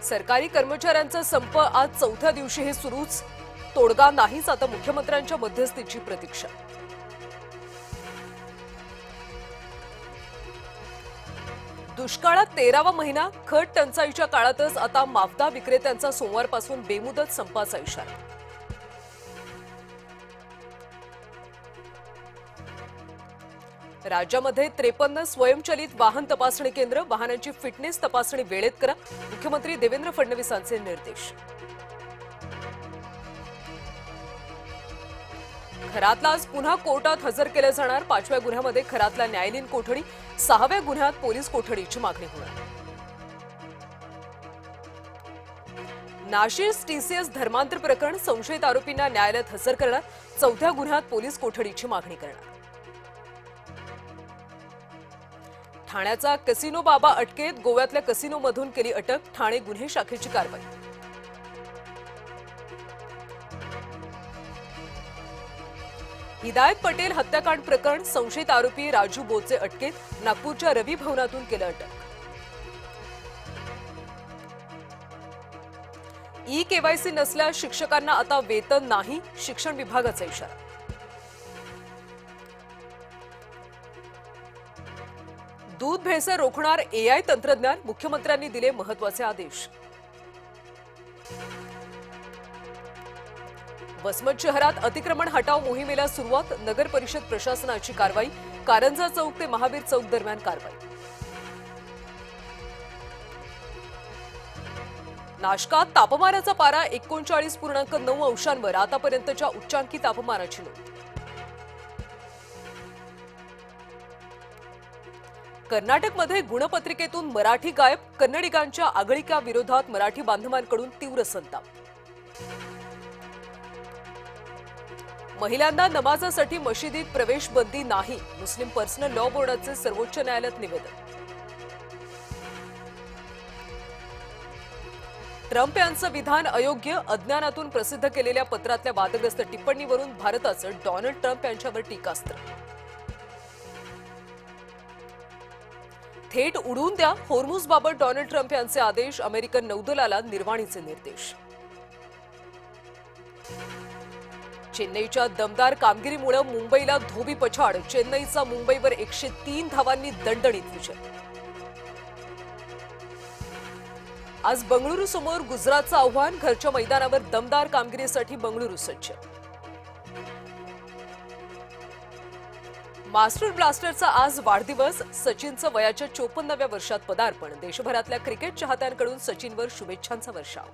सरकारी कर्मचाऱ्यांचा संप आज चौथ्या दिवशीही सुरूच. तोडगा नाहीच, आता मुख्यमंत्र्यांच्या मध्यस्थीची प्रतीक्षा. दुष्काळात 13वा महिना. खत टंचाईच्या काळातच आता माफदा विक्रेत्यांचा सोमवारपासून बेमुदत संपाचा इशारा. राज्यामध्ये 53 स्वयंचलित वाहन तपासणी केंद्र. वाहनांची फिटनेस तपासणी वेळेत करा. मुख्यमंत्री देवेंद्र फडणवीसांचे निर्देश. खरातला आज पुन्हा कोर्टात हजर केलं जाणार. 5व्या गुन्ह्यामध्ये खरातला न्यायालयीन कोठडी, 6व्या गुन्ह्यात पोलीस कोठडीची मागणी होणार. नाशिक टीसीएस धर्मांतर प्रकरण. संशयित आरोपींना न्यायालयात हजर करणार. 4थ्या गुन्ह्यात पोलीस कोठडीची मागणी करणार. ठाण्याचा कसिनो बाबा अटकेत. गोव्यातल्या कसिनोमधून केली अटक. ठाणे गुन्हे शाखेची कारवाई. हिदायत पटेल हत्याकांड प्रकरण. संशयित आरोपी राजू बोचे अटकेत. नागपूरच्या रवी भवनातून केलं अटक. ई-केवायसी नसल्यास शिक्षकांना आता वेतन नाही. शिक्षण विभागाचा इशारा. दूध भेसळ रोखणार एआय तंत्रज्ञान. मुख्यमंत्र्यांनी दिले महत्त्वाचे आदेश. वसमत शहरात अतिक्रमण हटाव मोहिमेला सुरुवात. नगर परिषद प्रशासनाची कारवाई. कारंजा चौक ते महावीर चौक दरम्यान कारवाई. नाशकात तापमानाचा पारा 39.9 अंशांवर. आतापर्यंतच्या उच्चांकी तापमानाची नोंद. कर्नाटकमध्ये गुणपत्रिकेतून मराठी गायब. कन्नडिगांच्या आगळिका विरोधात मराठी बांधवांकडून तीव्र संताप. महिलांना नमाजासाठी मशिदीत प्रवेश बंदी नाही. मुस्लिम पर्सनल लॉ बोर्डाचे सर्वोच्च न्यायालयात निवेदन. ट्रम्प यांचं विधान अयोग्य. अज्ञानातून प्रसिद्ध केलेल्या पत्रातल्या वादग्रस्त टिप्पणीवरून भारताचं डोनाल्ड ट्रम्प यांच्यावर टीकास्त्र. थेट उडवून द्या. होर्मुझबाबत डोनाल्ड ट्रम्प यांचे आदेश. अमेरिकन नौदलाला निर्वाणीचे निर्देश. चेन्नईच्या दमदार कामगिरीमुळे मुंबईला धोबीपछाड. चेन्नईचा मुंबईवर 103 धावांनी दणदणीत विजय. आज बंगळुरू समोर गुजरातचं आव्हान. घरच्या मैदानावर दमदार कामगिरीसाठी बंगळुरू सज्ज. मास्टर ब्लास्टरचा आज वाढदिवस. सचिनचं वयाच्या 54व्या वर्षात पदार्पण. देशभरातल्या क्रिकेट चाहत्यांकडून सचिनवर शुभेच्छांचा वर्षाव.